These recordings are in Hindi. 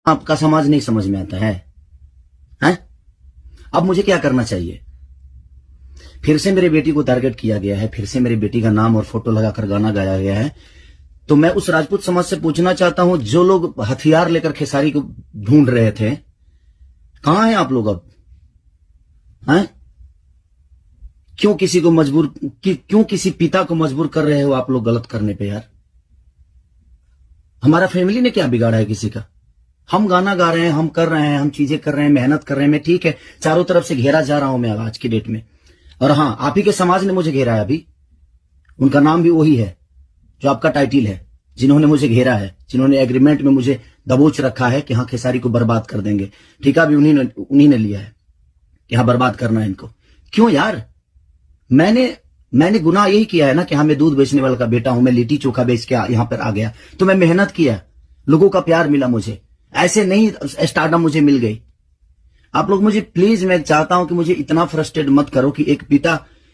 आपका समाज नहीं समझ में आता है, हैं? अब मुझे क्या करना चाहिए? फिर से मेरे बेटी को टारगेट किया गया है, फिर से मेरी बेटी का नाम और फोटो लगाकर गाना गाया गया है। तो मैं उस राजपूत समाज से पूछना चाहता हूं, जो लोग हथियार लेकर खेसारी को ढूंढ रहे थे, कहां हैं आप लोग अब? हैं? क्यों किसी को मजबूर, क्यों किसी पिता को मजबूर कर रहे हो आप लोग गलत करने पे? यार, हमारा फैमिली ने क्या बिगाड़ा है किसी का? हम गाना गा रहे हैं, हम कर रहे हैं, हम चीजें कर रहे हैं, मेहनत कर रहे हैं। मैं ठीक है, चारों तरफ से घेरा जा रहा हूं मैं आज की डेट में। और हां, आप ही के समाज ने मुझे घेरा है अभी। उनका नाम भी वही है जो आपका टाइटिल है, जिन्होंने मुझे घेरा है, जिन्होंने एग्रीमेंट में मुझे दबोच रखा है कि हाँ खेसारी को बर्बाद कर देंगे। ठेका भी उन्हीं ने लिया है कि हाँ बर्बाद करना है इनको। क्यों यार? मैंने गुनाह यही किया है ना कि हाँ मैं दूध बेचने वाला का बेटा हूं, मैं लिट्टी चोखा बेच के यहां पर आ गया, तो मैं मेहनत किया, लोगों का प्यार मिला मुझे। ऐसे नहीं स्टारडम मुझे मिल गई। आप लोग मुझे प्लीज, मैं चाहता हूं कि मुझे इतना फ्रस्ट्रेट मत करो कि एक पिता,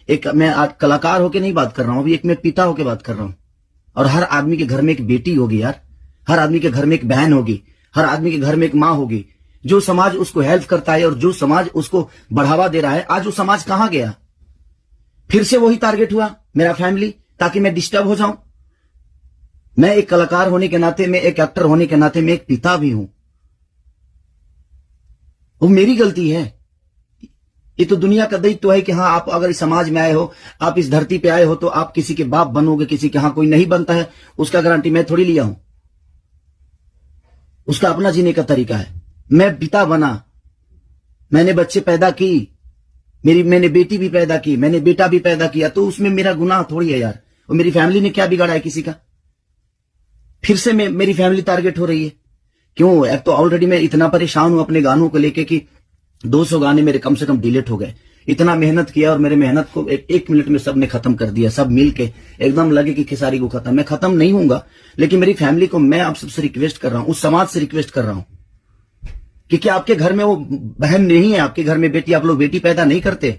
मैं आज कलाकार होके नहीं बात कर रहा हूं, अभी एक मैं पिता होके बात कर रहा हूं। और हर आदमी के घर में एक बेटी होगी यार, हर आदमी के घर में एक बहन होगी, हर आदमी के घर में एक माँ होगी। जो समाज उसको हेल्प करता है और जो समाज उसको बढ़ावा दे रहा है, आज वो समाज कहां गया? फिर से वही टारगेट हुआ, मेरा फैमिली, ताकि मैं डिस्टर्ब हो जाऊं। मैं एक कलाकार होने के नाते, मैं एक एक्टर होने के नाते, मैं एक पिता भी हूं। वो मेरी गलती है। ये तो दुनिया का दायित्व है कि हाँ आप अगर इस समाज में आए हो, आप इस धरती पे आए हो, तो आप किसी के बाप बनोगे, किसी के। हाँ, कोई नहीं बनता है उसका गारंटी मैं थोड़ी लिया हूं, उसका अपना जीने का तरीका है। मैं पिता बना, मैंने बच्चे पैदा की, मैंने बेटी भी पैदा की, मैंने बेटा भी पैदा किया, तो उसमें मेरा गुनाह थोड़ी है यार। और मेरी फैमिली ने क्या बिगाड़ा है किसी का? फिर से मेरी फैमिली टारगेट हो रही है। क्यों? एक तो ऑलरेडी मैं इतना परेशान हूं अपने गानों को लेके कि 200 गाने मेरे कम से कम डिलीट हो गए। इतना मेहनत किया और मेरे मेहनत को एक मिनट में सबने खत्म कर दिया। सब मिलके एकदम लगे कि खेसारी को खत्म। मैं खत्म नहीं हूंगा, लेकिन मेरी फैमिली को मैं आप सबसे रिक्वेस्ट कर रहा हूं, उस समाज से रिक्वेस्ट कर रहा हूं कि क्या आपके घर में वो बहन नहीं है? आपके घर में बेटी, आप लोग बेटी पैदा नहीं करते?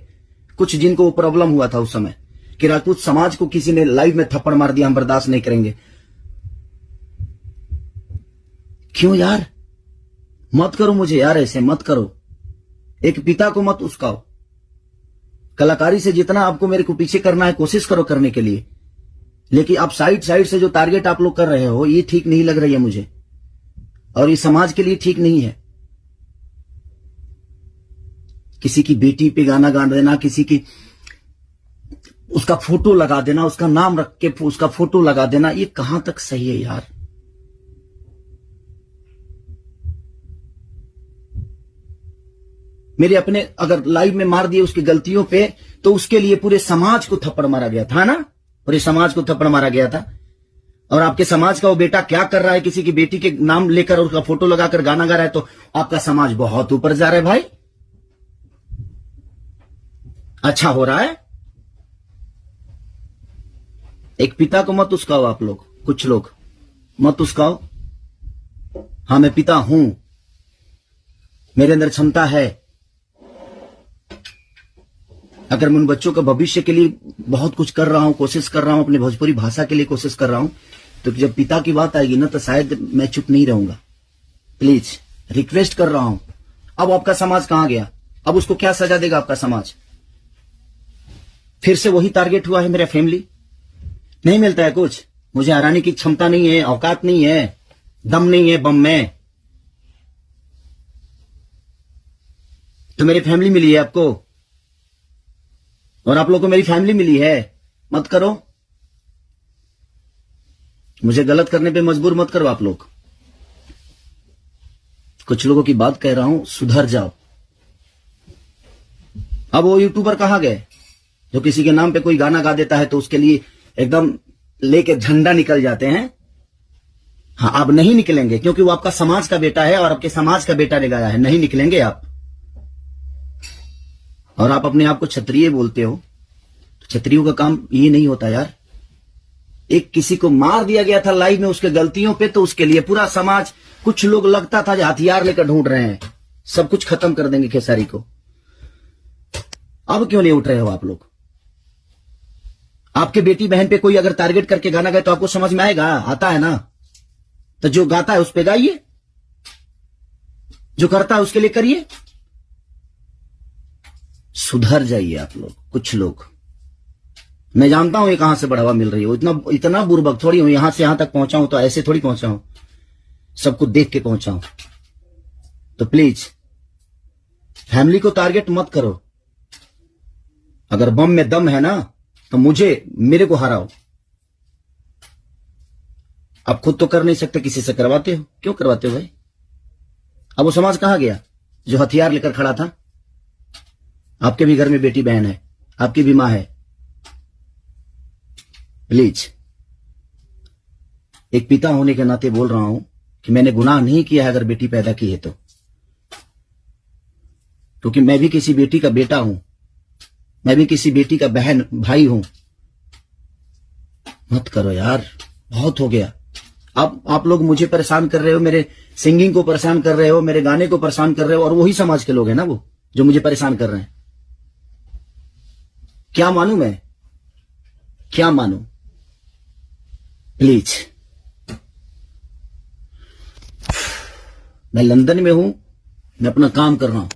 कुछ जिनको वो प्रॉब्लम हुआ था उस समय कि राजपूत समाज को किसी ने लाइव में थप्पड़ मार दिया, हम बर्दाश्त नहीं करेंगे। क्यों यार? मत करो मुझे यार, ऐसे मत करो। एक पिता को मत उस्काओ। कलाकारी से जितना आपको मेरे को पीछे करना है, कोशिश करो करने के लिए, लेकिन आप साइड से जो टारगेट आप लोग कर रहे हो, ये ठीक नहीं लग रही है मुझे, और ये समाज के लिए ठीक नहीं है। किसी की बेटी पे गाना गा देना, किसी की उसका फोटो लगा देना, उसका नाम रख के उसका फोटो लगा देना, ये कहां तक सही है यार? मेरे अपने अगर लाइव में मार दिए उसकी गलतियों पे, तो उसके लिए पूरे समाज को थप्पड़ मारा गया था ना, पूरे समाज को थप्पड़ मारा गया था। और आपके समाज का वो बेटा क्या कर रहा है? किसी की बेटी के नाम लेकर उसका फोटो लगाकर गाना गा रहा है, तो आपका समाज बहुत ऊपर जा रहा है भाई। अच्छा हो रहा है। एक पिता को मत उस्काओ आप लोग, कुछ लोग मत उस्काओ। हाँ मैं पिता हूं, मेरे अंदर क्षमता है। अगर मैं उन बच्चों के भविष्य के लिए बहुत कुछ कर रहा हूं, कोशिश कर रहा हूं, अपने भोजपुरी भाषा के लिए कोशिश कर रहा हूं, तो जब पिता की बात आएगी ना, तो शायद मैं चुप नहीं रहूंगा। प्लीज रिक्वेस्ट कर रहा हूं। अब आपका समाज कहां गया? अब उसको क्या सजा देगा आपका समाज? फिर से वही टारगेट हुआ है मेरा फैमिली। नहीं मिलता है कुछ, मुझे हराने की क्षमता नहीं है, औकात नहीं है, दम नहीं है बम में। तो मेरी फैमिली मिली है आपको, और आप लोगों को मेरी फैमिली मिली है। मत करो मुझे, गलत करने पे मजबूर मत करो आप लोग। कुछ लोगों की बात कह रहा हूं, सुधर जाओ। अब वो यूट्यूबर कहां गए जो किसी के नाम पे कोई गाना गा देता है तो उसके लिए एकदम लेके झंडा निकल जाते हैं? हाँ, आप नहीं निकलेंगे, क्योंकि वो आपका समाज का बेटा है और आपके समाज का बेटा ने गाया है। नहीं निकलेंगे आप। और आप अपने आप को क्षत्रिय बोलते हो, तो क्षत्रियों का काम ये नहीं होता यार। एक किसी को मार दिया गया था लाइव में उसके गलतियों पे, तो उसके लिए पूरा समाज, कुछ लोग लगता था जो हथियार लेकर ढूंढ रहे हैं, सब कुछ खत्म कर देंगे खेसारी को। अब क्यों नहीं उठ रहे हो आप लोग? आपके बेटी बहन पे कोई अगर टारगेट करके गाना गाए तो आपको समझ में आएगा? आता है ना, तो जो गाता है उस पे गाइए। जो करता है उसके लिए करिए। सुधर जाइए आप लोग, कुछ लोग। मैं जानता हूं ये कहां से बढ़ावा मिल रही है, इतना बुर्बक थोड़ी हूं। यहां से यहां तक पहुंचा हूं तो ऐसे थोड़ी पहुंचा हूं, सबको देख के पहुंचा हूं। तो प्लीज फैमिली को टारगेट मत करो। अगर बम में दम है ना तो मेरे को हराओ। आप खुद तो कर नहीं सकते, किसी से करवाते हो। क्यों करवाते हो भाई? अब वो समाज कहां गया जो हथियार लेकर खड़ा था? आपके भी घर में बेटी बहन है, आपकी भी मां है। प्लीज, एक पिता होने के नाते बोल रहा हूं कि मैंने गुनाह नहीं किया है अगर बेटी पैदा की है तो, क्योंकि मैं भी किसी बेटी का बेटा हूं, मैं भी किसी बेटी का बहन भाई हूं। मत करो यार, बहुत हो गया। अब आप लोग मुझे परेशान कर रहे हो, मेरे सिंगिंग को परेशान कर रहे हो, मेरे गाने को परेशान कर रहे हो, और वही समाज के लोग हैं ना वो जो मुझे परेशान कर रहे हैं। क्या मानूं मैं, क्या मानूं? प्लीज, मैं लंदन में हूं, मैं अपना काम कर रहा हूं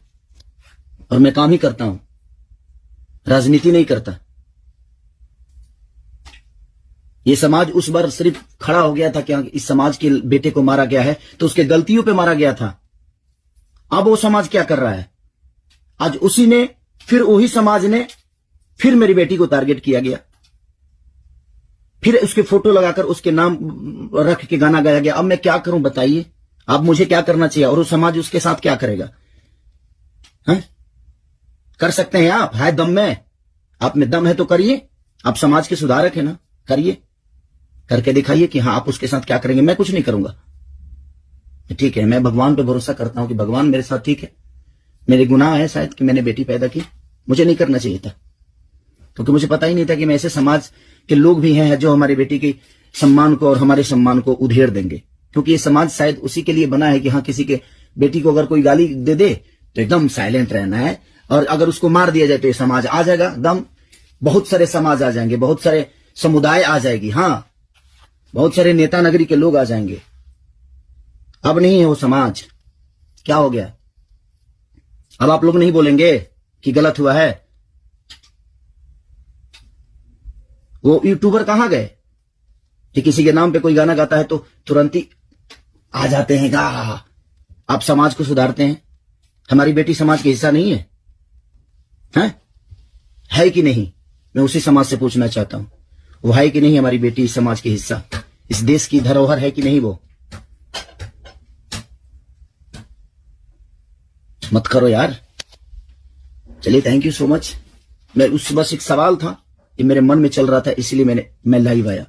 और मैं काम ही करता हूं, राजनीति नहीं करता। ये समाज उस बार सिर्फ खड़ा हो गया था कि इस समाज के बेटे को मारा गया है तो उसके गलतियों पे मारा गया था। अब वो समाज क्या कर रहा है? आज उसी ने, फिर वही समाज ने, फिर मेरी बेटी को टारगेट किया गया, फिर उसके फोटो लगाकर उसके नाम रख के गाना गाया गया। अब मैं क्या करूं बताइए? अब मुझे क्या करना चाहिए और वो समाज उसके साथ क्या करेगा? हैं? कर सकते हैं आप, है दम में, आप में दम है तो करिए। आप समाज के सुधारक है ना, करिए, करके दिखाइए कि हाँ आप उसके साथ क्या करेंगे। मैं कुछ नहीं करूंगा, ठीक है। मैं भगवान पे भरोसा करता हूं कि भगवान मेरे साथ ठीक है। मेरे गुनाह है शायद कि मैंने बेटी पैदा की, मुझे नहीं करना चाहिए था, क्योंकि मुझे पता ही नहीं था कि मैं ऐसे समाज के लोग भी हैं जो हमारी बेटी के सम्मान को और हमारे सम्मान को उधेड़ देंगे। क्योंकि ये समाज शायद उसी के लिए बना है कि हाँ किसी के बेटी को अगर कोई गाली दे दे तो एकदम साइलेंट रहना है, और अगर उसको मार दिया जाए तो ये समाज आ जाएगा दम। बहुत सारे समाज आ जाएंगे, बहुत सारे समुदाय आ जाएगी, हाँ बहुत सारे नेता नगरी के लोग आ जाएंगे। अब नहीं है वो समाज। क्या हो गया? अब आप लोग नहीं बोलेंगे कि गलत हुआ है? वो यूट्यूबर कहां गए कि किसी के नाम पे कोई गाना गाता है तो तुरंत ही आ जाते हैं गा। आप समाज को सुधारते हैं। हमारी बेटी समाज का हिस्सा नहीं है, है कि नहीं? मैं उसी समाज से पूछना चाहता हूं, वो है कि नहीं हमारी बेटी इस समाज के हिस्सा, इस देश की धरोहर है कि नहीं? वो मत करो यार। चलिए, थैंक यू सो मच। मैं बस एक सवाल था ये मेरे मन में चल रहा था, इसलिए मैं लाइव आया।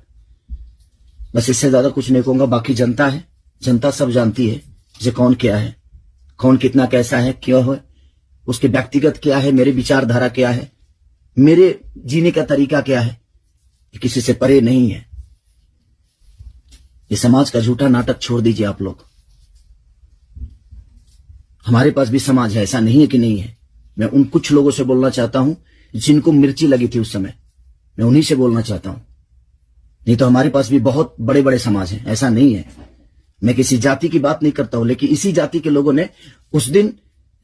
बस इससे ज्यादा कुछ नहीं कहूंगा। बाकी जनता है, जनता सब जानती है जे कौन क्या है, कौन कितना कैसा है, क्यों है, उसके व्यक्तिगत क्या है, मेरे विचारधारा क्या है, मेरे जीने का तरीका क्या है, ये किसी से परे नहीं है। ये समाज का झूठा नाटक छोड़ दीजिए आप लोग। हमारे पास भी समाज है, ऐसा नहीं है कि नहीं है। मैं उन कुछ लोगों से बोलना चाहता हूं जिनको मिर्ची लगी थी उस समय, मैं उन्हीं से बोलना चाहता हूं। नहीं तो हमारे पास भी बहुत बड़े बड़े समाज हैं, ऐसा नहीं है। मैं किसी जाति की बात नहीं करता हूं, लेकिन इसी जाति के लोगों ने उस दिन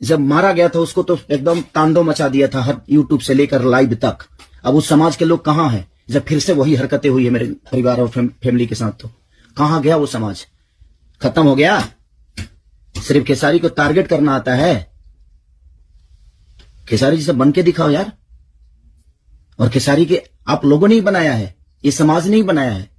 जब मारा गया था उसको तो एकदम तांडव मचा दिया था, हर यूट्यूब से लेकर लाइव तक। अब उस समाज के लोग कहां हैं? जब फिर से वही हरकतें हुई है मेरे परिवार और फैमिली के साथ, तो कहां गया वो समाज? खत्म हो गया? सिर्फ खेसारी को टारगेट करना आता है? खेसारी जैसे बन के दिखाओ यार। और खेसारी के आप लोगों ने ही बनाया है, ये समाज ने ही बनाया है।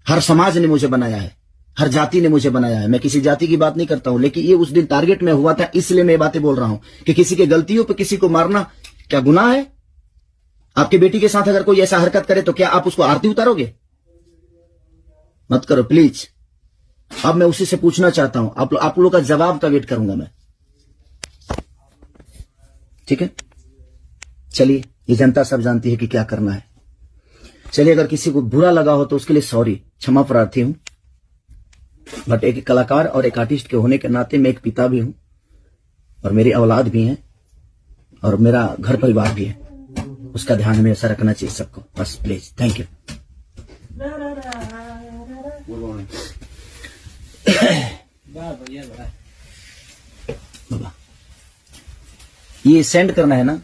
हर समाज ने मुझे बनाया है, हर जाति ने मुझे बनाया है। मैं किसी जाति की बात नहीं करता हूं, लेकिन ये उस दिन टारगेट में हुआ था, इसलिए मैं बातें बोल रहा हूं कि किसी के गलतियों पे किसी को मारना क्या गुनाह है? आपके बेटी के साथ अगर कोई ऐसा हरकत करे तो क्या आप उसको आरती उतारोगे? मत करो प्लीज। अब मैं उसी से पूछना चाहता हूं, आप लोगों का जवाब का वेट करूंगा मैं, ठीक है? चलिए, ये जनता सब जानती है कि क्या करना है। चलिए, अगर किसी को बुरा लगा हो तो उसके लिए सॉरी, क्षमा प्रार्थी हूं। बट एक कलाकार और एक आर्टिस्ट के होने के नाते मैं एक पिता भी हूं, और मेरी औलाद भी है, और मेरा घर परिवार भी है। उसका ध्यान हमें ऐसा रखना चाहिए सबको। बस प्लीज, थैंक यू। ये सेंड करना है ना,